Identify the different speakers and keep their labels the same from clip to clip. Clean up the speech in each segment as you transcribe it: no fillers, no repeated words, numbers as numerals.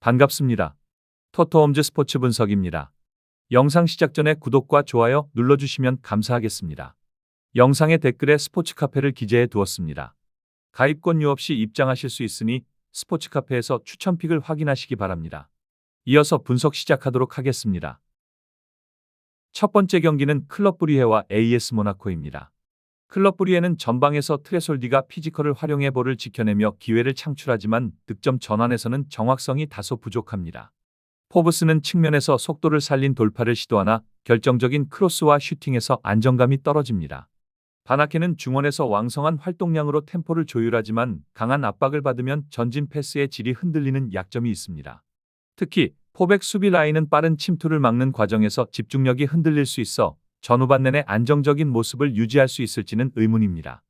Speaker 1: 반갑습니다. 토토홈즈 스포츠 분석입니다. 영상 시작 전에 구독과 좋아요 눌러주시면 감사하겠습니다. 영상의 댓글에 스포츠 카페를 기재해 두었습니다. 가입권료 없이 입장하실 수 있으니 스포츠 카페에서 추천픽을 확인하시기 바랍니다. 이어서 분석 시작하도록 하겠습니다. 첫 번째 경기는 클럽 브리헤와 AS 모나코입니다. 클럽 브리헤는 전방에서 트레솔디가 피지컬을 활용해 볼을 지켜내며 기회를 창출하지만 득점 전환에서는 정확성이 다소 부족합니다. 포브스는 측면에서 속도를 살린 돌파를 시도하나 결정적인 크로스와 슈팅에서 안정감이 떨어집니다. 바나케는 중원에서 왕성한 활동량으로 템포를 조율하지만 강한 압박을 받으면 전진 패스의 질이 흔들리는 약점이 있습니다. 특히 포백 수비 라인은 빠른 침투를 막는 과정에서 집중력이 흔들릴 수 있어 전후반 내내 안정적인 모습을 유지할 수 있을지는 의문입니다.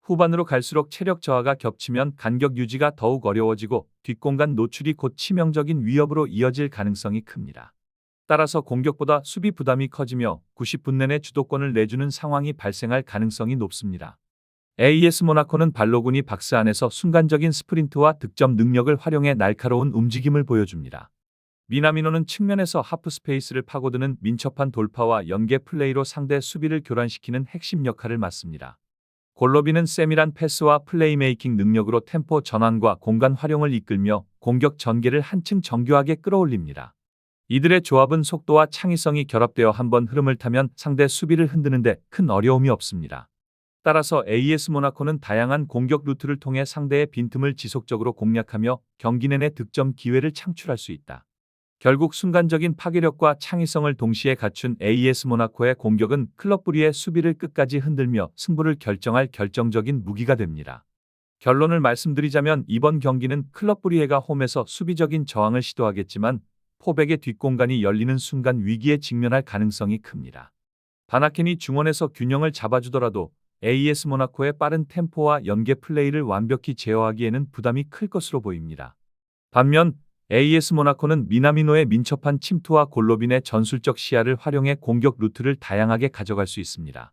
Speaker 1: 후반으로 갈수록 체력 저하가 겹치면 간격 유지가 더욱 어려워지고 뒷공간 노출이 곧 치명적인 위협으로 이어질 가능성이 큽니다. 따라서 공격보다 수비 부담이 커지며 90분 내내 주도권을 내주는 상황이 발생할 가능성이 높습니다. AS 모나코는 발로군이 박스 안에서 순간적인 스프린트와 득점 능력을 활용해 날카로운 움직임을 보여줍니다. 미나미노는 측면에서 하프 스페이스를 파고드는 민첩한 돌파와 연계 플레이로 상대 수비를 교란시키는 핵심 역할을 맡습니다. 골로비는 세밀한 패스와 플레이메이킹 능력으로 템포 전환과 공간 활용을 이끌며 공격 전개를 한층 정교하게 끌어올립니다. 이들의 조합은 속도와 창의성이 결합되어 한번 흐름을 타면 상대 수비를 흔드는데 큰 어려움이 없습니다. 따라서 AS 모나코는 다양한 공격 루트를 통해 상대의 빈틈을 지속적으로 공략하며 경기 내내 득점 기회를 창출할 수 있다. 결국 순간적인 파괴력과 창의성을 동시에 갖춘 AS 모나코의 공격은 클럽 브리의 수비를 끝까지 흔들며 승부를 결정할 결정적인 무기가 됩니다. 결론을 말씀드리자면 이번 경기는 클럽 브리헤가 홈에서 수비적인 저항을 시도하겠지만 포백의 뒷공간이 열리는 순간 위기에 직면할 가능성이 큽니다. 바나켄이 중원에서 균형을 잡아주더라도 AS 모나코의 빠른 템포와 연계 플레이를 완벽히 제어하기에는 부담이 클 것으로 보입니다. 반면 AS 모나코는 미나미노의 민첩한 침투와 골로빈의 전술적 시야를 활용해 공격 루트를 다양하게 가져갈 수 있습니다.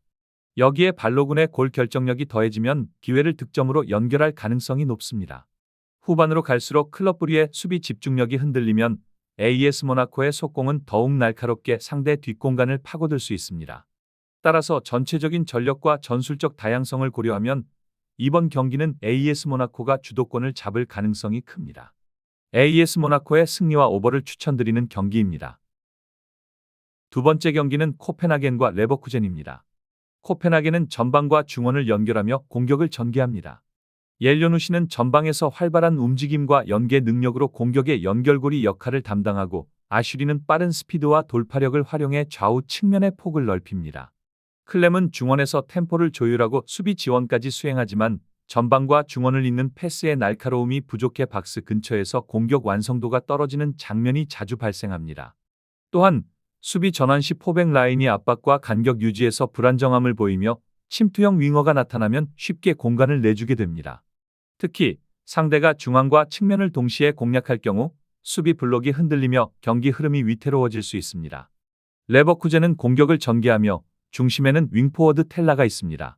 Speaker 1: 여기에 발로군의 골 결정력이 더해지면 기회를 득점으로 연결할 가능성이 높습니다. 후반으로 갈수록 클럽 브리의 수비 집중력이 흔들리면 AS 모나코의 속공은 더욱 날카롭게 상대 뒷공간을 파고들 수 있습니다. 따라서 전체적인 전력과 전술적 다양성을 고려하면 이번 경기는 AS 모나코가 주도권을 잡을 가능성이 큽니다. AS 모나코의 승리와 오버를 추천드리는 경기입니다. 두 번째 경기는 코펜하겐과 레버쿠젠입니다. 코펜하겐은 전방과 중원을 연결하며 공격을 전개합니다. 옐료누시는 전방에서 활발한 움직임과 연계 능력으로 공격의 연결고리 역할을 담당하고 아슈리는 빠른 스피드와 돌파력을 활용해 좌우 측면의 폭을 넓힙니다. 클렘은 중원에서 템포를 조율하고 수비 지원까지 수행하지만 전방과 중원을 잇는 패스의 날카로움이 부족해 박스 근처에서 공격 완성도가 떨어지는 장면이 자주 발생합니다. 또한 수비 전환 시 포백 라인이 압박과 간격 유지에서 불안정함을 보이며 침투형 윙어가 나타나면 쉽게 공간을 내주게 됩니다. 특히 상대가 중앙과 측면을 동시에 공략할 경우 수비 블록이 흔들리며 경기 흐름이 위태로워질 수 있습니다. 레버쿠젠은 공격을 전개하며 중심에는 윙포워드 텔라가 있습니다.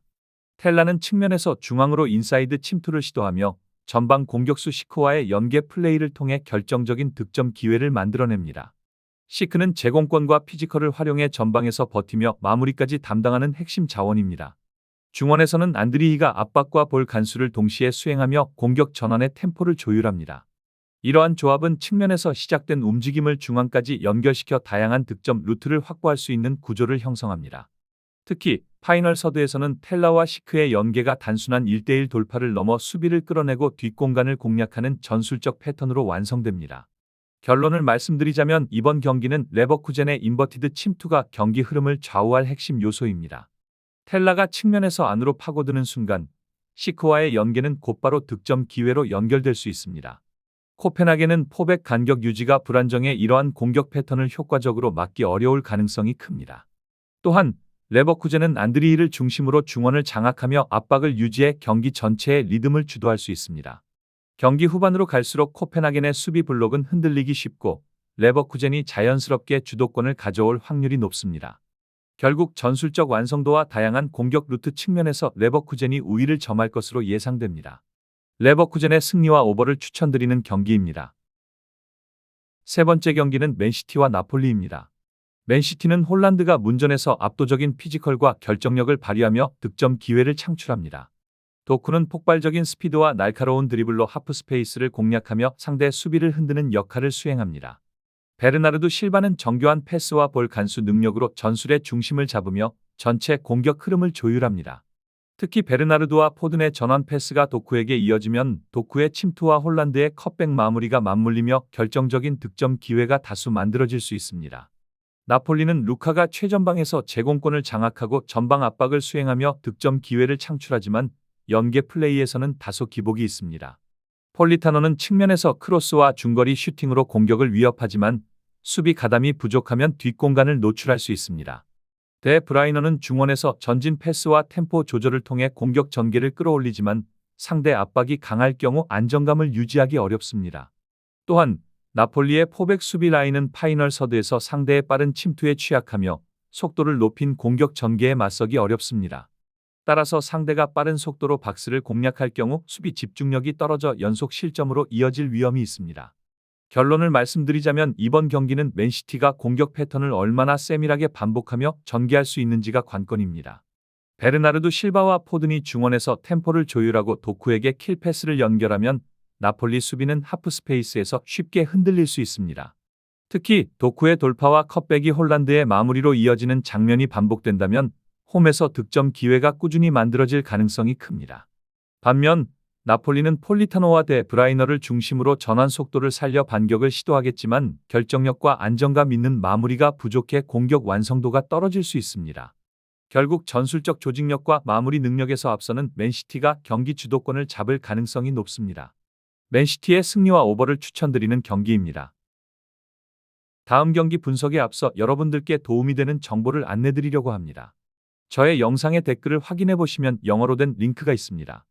Speaker 1: 텔라는 측면에서 중앙으로 인사이드 침투를 시도하며 전방 공격수 시크와의 연계 플레이를 통해 결정적인 득점 기회를 만들어냅니다. 시크는 제공권과 피지컬을 활용해 전방에서 버티며 마무리까지 담당하는 핵심 자원입니다. 중원에서는 안드리히가 압박과 볼 간수를 동시에 수행하며 공격 전환의 템포를 조율합니다. 이러한 조합은 측면에서 시작된 움직임을 중앙까지 연결시켜 다양한 득점 루트를 확보할 수 있는 구조를 형성합니다. 특히 파이널 서드에서는 텔라와 시크의 연계가 단순한 1대1 돌파를 넘어 수비를 끌어내고 뒷공간을 공략하는 전술적 패턴으로 완성됩니다. 결론을 말씀드리자면 이번 경기는 레버쿠젠의 인버티드 침투가 경기 흐름을 좌우할 핵심 요소입니다. 텔라가 측면에서 안으로 파고드는 순간 시크와의 연계는 곧바로 득점 기회로 연결될 수 있습니다. 코펜하겐은 포백 간격 유지가 불안정해 이러한 공격 패턴을 효과적으로 막기 어려울 가능성이 큽니다. 또한 레버쿠젠은 안드리히를 중심으로 중원을 장악하며 압박을 유지해 경기 전체의 리듬을 주도할 수 있습니다. 경기 후반으로 갈수록 코펜하겐의 수비 블록은 흔들리기 쉽고 레버쿠젠이 자연스럽게 주도권을 가져올 확률이 높습니다. 결국 전술적 완성도와 다양한 공격 루트 측면에서 레버쿠젠이 우위를 점할 것으로 예상됩니다. 레버쿠젠의 승리와 오버를 추천드리는 경기입니다. 세 번째 경기는 맨시티와 나폴리입니다. 맨시티는 홀란드가 문전에서 압도적인 피지컬과 결정력을 발휘하며 득점 기회를 창출합니다. 도쿠는 폭발적인 스피드와 날카로운 드리블로 하프 스페이스를 공략하며 상대 수비를 흔드는 역할을 수행합니다. 베르나르도 실바는 정교한 패스와 볼 간수 능력으로 전술의 중심을 잡으며 전체 공격 흐름을 조율합니다. 특히 베르나르도와 포든의 전환 패스가 도쿠에게 이어지면 도쿠의 침투와 홀란드의 컷백 마무리가 맞물리며 결정적인 득점 기회가 다수 만들어질 수 있습니다. 나폴리는 루카가 최전방에서 제공권을 장악하고 전방 압박을 수행하며 득점 기회를 창출하지만 연계 플레이에서는 다소 기복이 있습니다. 폴리타노는 측면에서 크로스와 중거리 슈팅으로 공격을 위협하지만 수비 가담이 부족하면 뒷공간을 노출할 수 있습니다. 데 브라이너는 중원에서 전진 패스와 템포 조절을 통해 공격 전개를 끌어올리지만 상대 압박이 강할 경우 안정감을 유지하기 어렵습니다. 또한 나폴리의 포백 수비 라인은 파이널 서드에서 상대의 빠른 침투에 취약하며 속도를 높인 공격 전개에 맞서기 어렵습니다. 따라서 상대가 빠른 속도로 박스를 공략할 경우 수비 집중력이 떨어져 연속 실점으로 이어질 위험이 있습니다. 결론을 말씀드리자면 이번 경기는 맨시티가 공격 패턴을 얼마나 세밀하게 반복하며 전개할 수 있는지가 관건입니다. 베르나르도 실바와 포든이 중원에서 템포를 조율하고 도쿠에게 킬패스를 연결하면 나폴리 수비는 하프 스페이스에서 쉽게 흔들릴 수 있습니다. 특히 도쿠의 돌파와 컷백이 홀란드의 마무리로 이어지는 장면이 반복된다면 홈에서 득점 기회가 꾸준히 만들어질 가능성이 큽니다. 반면 나폴리는 폴리타노와 데 브라이너를 중심으로 전환 속도를 살려 반격을 시도하겠지만 결정력과 안정감 있는 마무리가 부족해 공격 완성도가 떨어질 수 있습니다. 결국 전술적 조직력과 마무리 능력에서 앞서는 맨시티가 경기 주도권을 잡을 가능성이 높습니다. 맨시티의 승리와 오버를 추천드리는 경기입니다. 다음 경기 분석에 앞서 여러분들께 도움이 되는 정보를 안내드리려고 합니다. 저의 영상의 댓글을 확인해 보시면 영어로 된 링크가 있습니다.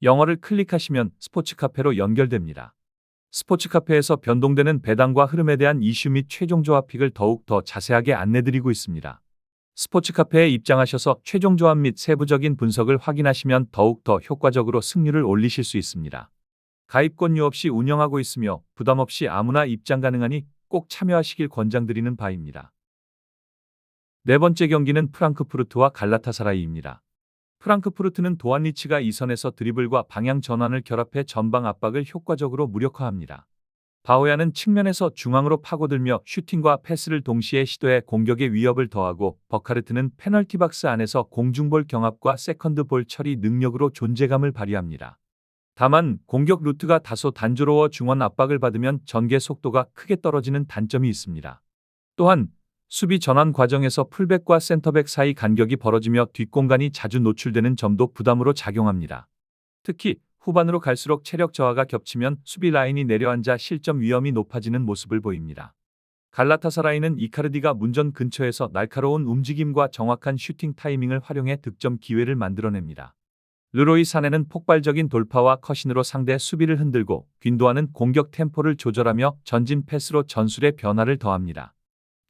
Speaker 1: 영어를 클릭하시면 스포츠 카페로 연결됩니다. 스포츠 카페에서 변동되는 배당과 흐름에 대한 이슈 및 최종 조합 픽을 더욱 더 자세하게 안내드리고 있습니다. 스포츠 카페에 입장하셔서 최종 조합 및 세부적인 분석을 확인하시면 더욱 더 효과적으로 승률을 올리실 수 있습니다. 가입권료 없이 운영하고 있으며 부담 없이 아무나 입장 가능하니 꼭 참여하시길 권장드리는 바입니다. 네 번째 경기는 프랑크푸르트와 갈라타사라이입니다. 프랑크푸르트는 도안 리치가 2선에서 드리블과 방향 전환을 결합해 전방 압박을 효과적으로 무력화합니다. 바오야는 측면에서 중앙으로 파고들며 슈팅과 패스를 동시에 시도해 공격의 위협을 더하고 버카르트는 페널티 박스 안에서 공중볼 경합과 세컨드 볼 처리 능력으로 존재감을 발휘합니다. 다만 공격 루트가 다소 단조로워 중원 압박을 받으면 전개 속도가 크게 떨어지는 단점이 있습니다. 또한 수비 전환 과정에서 풀백과 센터백 사이 간격이 벌어지며 뒷공간이 자주 노출되는 점도 부담으로 작용합니다. 특히 후반으로 갈수록 체력 저하가 겹치면 수비 라인이 내려앉아 실점 위험이 높아지는 모습을 보입니다. 갈라타사라이는 이카르디가 문전 근처에서 날카로운 움직임과 정확한 슈팅 타이밍을 활용해 득점 기회를 만들어냅니다. 르로이 사네는 폭발적인 돌파와 컷신으로 상대 수비를 흔들고 귄도아는 공격 템포를 조절하며 전진 패스로 전술의 변화를 더합니다.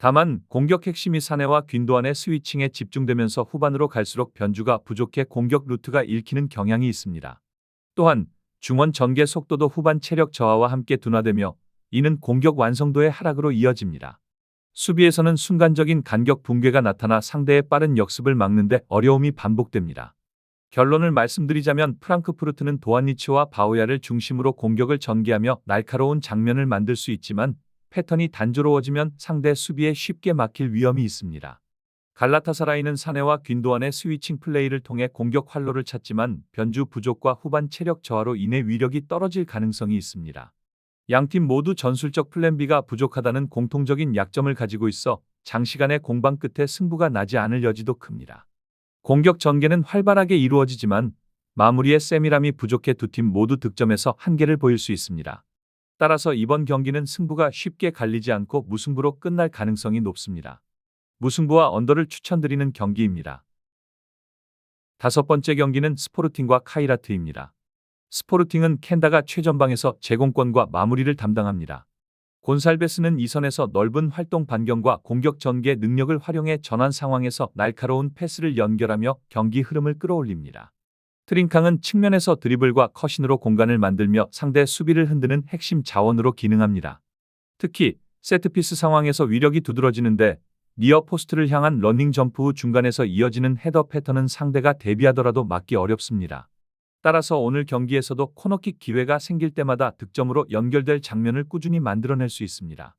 Speaker 1: 다만 공격 핵심이 사네와 귄도안의 스위칭에 집중되면서 후반으로 갈수록 변주가 부족해 공격 루트가 읽히는 경향이 있습니다. 또한 중원 전개 속도도 후반 체력 저하와 함께 둔화되며 이는 공격 완성도의 하락으로 이어집니다. 수비에서는 순간적인 간격 붕괴가 나타나 상대의 빠른 역습을 막는 데 어려움이 반복됩니다. 결론을 말씀드리자면 프랑크푸르트는 도안리치와 바오야를 중심으로 공격을 전개하며 날카로운 장면을 만들 수 있지만 패턴이 단조로워지면 상대 수비에 쉽게 막힐 위험이 있습니다. 갈라타사라이는 사네와 귄도안의 스위칭 플레이를 통해 공격 활로를 찾지만 변주 부족과 후반 체력 저하로 인해 위력이 떨어질 가능성이 있습니다. 양팀 모두 전술적 플랜 B가 부족하다는 공통적인 약점을 가지고 있어 장시간의 공방 끝에 승부가 나지 않을 여지도 큽니다. 공격 전개는 활발하게 이루어지지만 마무리의 세밀함이 부족해 두 팀 모두 득점에서 한계를 보일 수 있습니다. 따라서 이번 경기는 승부가 쉽게 갈리지 않고 무승부로 끝날 가능성이 높습니다. 무승부와 언더를 추천드리는 경기입니다. 다섯 번째 경기는 스포르팅과 카이라트입니다. 스포르팅은 켄다가 최전방에서 제공권과 마무리를 담당합니다. 곤살베스는 2선에서 넓은 활동 반경과 공격 전개 능력을 활용해 전환 상황에서 날카로운 패스를 연결하며 경기 흐름을 끌어올립니다. 트링캉은 측면에서 드리블과 컷신으로 공간을 만들며 상대 수비를 흔드는 핵심 자원으로 기능합니다. 특히 세트피스 상황에서 위력이 두드러지는데 니어 포스트를 향한 러닝 점프 후 중간에서 이어지는 헤더 패턴은 상대가 대비하더라도 막기 어렵습니다. 따라서 오늘 경기에서도 코너킥 기회가 생길 때마다 득점으로 연결될 장면을 꾸준히 만들어낼 수 있습니다.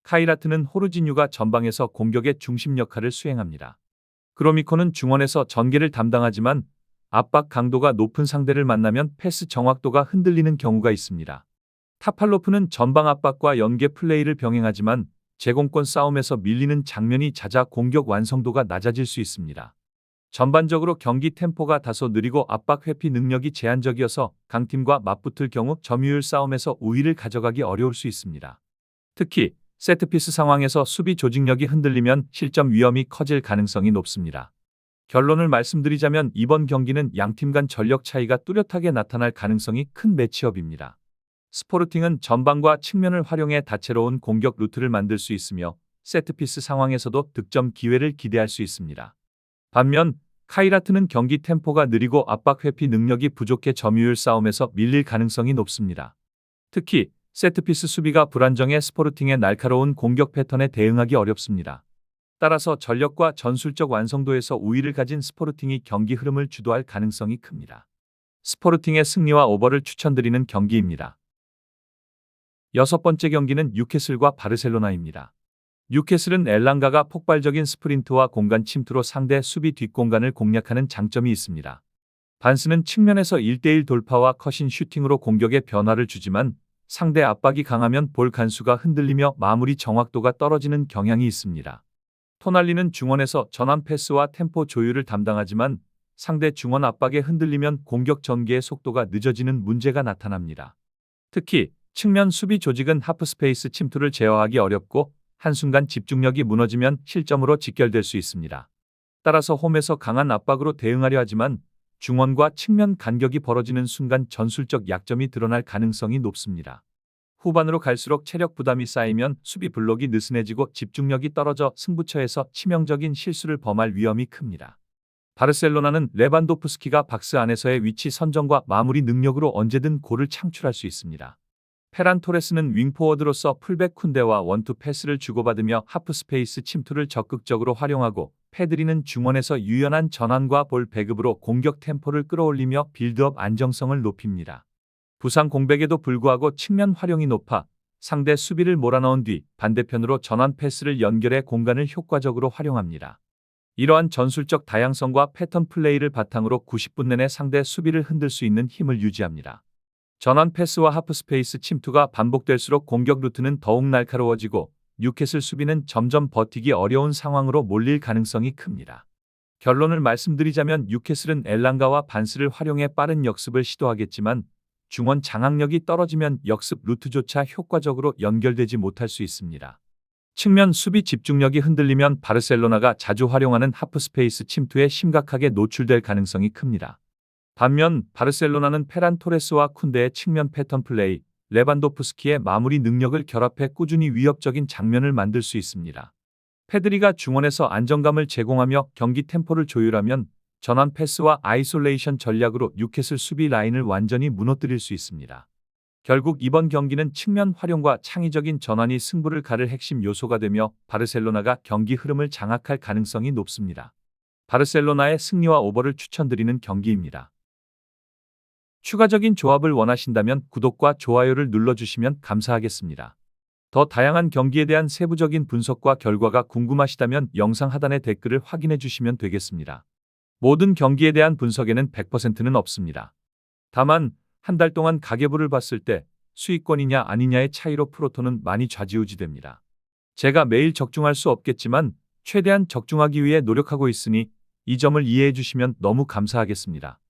Speaker 1: 카이라트는 호르지뉴가 전방에서 공격의 중심 역할을 수행합니다. 그로미코는 중원에서 전개를 담당하지만 압박 강도가 높은 상대를 만나면 패스 정확도가 흔들리는 경우가 있습니다. 타팔로프는 전방 압박과 연계 플레이를 병행하지만 제공권 싸움에서 밀리는 장면이 잦아 공격 완성도가 낮아질 수 있습니다. 전반적으로 경기 템포가 다소 느리고 압박 회피 능력이 제한적이어서 강팀과 맞붙을 경우 점유율 싸움에서 우위를 가져가기 어려울 수 있습니다. 특히 세트피스 상황에서 수비 조직력이 흔들리면 실점 위험이 커질 가능성이 높습니다. 결론을 말씀드리자면 이번 경기는 양팀 간 전력 차이가 뚜렷하게 나타날 가능성이 큰 매치업입니다. 스포르팅은 전방과 측면을 활용해 다채로운 공격 루트를 만들 수 있으며 세트피스 상황에서도 득점 기회를 기대할 수 있습니다. 반면 카이라트는 경기 템포가 느리고 압박 회피 능력이 부족해 점유율 싸움에서 밀릴 가능성이 높습니다. 특히 세트피스 수비가 불안정해 스포르팅의 날카로운 공격 패턴에 대응하기 어렵습니다. 따라서 전력과 전술적 완성도에서 우위를 가진 스포르팅이 경기 흐름을 주도할 가능성이 큽니다. 스포르팅의 승리와 오버를 추천드리는 경기입니다. 여섯 번째 경기는 뉴캐슬과 바르셀로나입니다. 뉴캐슬은 엘랑가가 폭발적인 스프린트와 공간 침투로 상대 수비 뒷공간을 공략하는 장점이 있습니다. 반스는 측면에서 1대1 돌파와 컷인 슈팅으로 공격에 변화를 주지만 상대 압박이 강하면 볼 간수가 흔들리며 마무리 정확도가 떨어지는 경향이 있습니다. 토날리는 중원에서 전환 패스와 템포 조율을 담당하지만 상대 중원 압박에 흔들리면 공격 전개의 속도가 늦어지는 문제가 나타납니다. 특히 측면 수비 조직은 하프스페이스 침투를 제어하기 어렵고 한순간 집중력이 무너지면 실점으로 직결될 수 있습니다. 따라서 홈에서 강한 압박으로 대응하려 하지만 중원과 측면 간격이 벌어지는 순간 전술적 약점이 드러날 가능성이 높습니다. 후반으로 갈수록 체력 부담이 쌓이면 수비 블록이 느슨해지고 집중력이 떨어져 승부처에서 치명적인 실수를 범할 위험이 큽니다. 바르셀로나는 레반도프스키가 박스 안에서의 위치 선정과 마무리 능력으로 언제든 골을 창출할 수 있습니다. 페란 토레스는 윙포워드로서 풀백 쿤데와 원투 패스를 주고받으며 하프스페이스 침투를 적극적으로 활용하고 페드리는 중원에서 유연한 전환과 볼 배급으로 공격 템포를 끌어올리며 빌드업 안정성을 높입니다. 부상 공백에도 불구하고 측면 활용이 높아 상대 수비를 몰아넣은 뒤 반대편으로 전환 패스를 연결해 공간을 효과적으로 활용합니다. 이러한 전술적 다양성과 패턴 플레이를 바탕으로 90분 내내 상대 수비를 흔들 수 있는 힘을 유지합니다. 전환 패스와 하프스페이스 침투가 반복될수록 공격 루트는 더욱 날카로워지고 뉴캐슬 수비는 점점 버티기 어려운 상황으로 몰릴 가능성이 큽니다. 결론을 말씀드리자면 뉴캐슬은 엘랑가와 반스를 활용해 빠른 역습을 시도하겠지만 중원 장악력이 떨어지면 역습 루트조차 효과적으로 연결되지 못할 수 있습니다. 측면 수비 집중력이 흔들리면 바르셀로나가 자주 활용하는 하프스페이스 침투에 심각하게 노출될 가능성이 큽니다. 반면 바르셀로나는 페란 토레스와 쿤데의 측면 패턴 플레이, 레반도프스키의 마무리 능력을 결합해 꾸준히 위협적인 장면을 만들 수 있습니다. 페드리가 중원에서 안정감을 제공하며 경기 템포를 조율하면 전환 패스와 아이솔레이션 전략으로 뉴캐슬 수비 라인을 완전히 무너뜨릴 수 있습니다. 결국 이번 경기는 측면 활용과 창의적인 전환이 승부를 가를 핵심 요소가 되며 바르셀로나가 경기 흐름을 장악할 가능성이 높습니다. 바르셀로나의 승리와 오버를 추천드리는 경기입니다. 추가적인 조합을 원하신다면 구독과 좋아요를 눌러주시면 감사하겠습니다. 더 다양한 경기에 대한 세부적인 분석과 결과가 궁금하시다면 영상 하단의 댓글을 확인해 주시면 되겠습니다. 모든 경기에 대한 분석에는 100%는 없습니다. 다만 한 달 동안 가계부를 봤을 때 수익권이냐 아니냐의 차이로 프로토는 많이 좌지우지됩니다. 제가 매일 적중할 수 없겠지만 최대한 적중하기 위해 노력하고 있으니 이 점을 이해해 주시면 너무 감사하겠습니다.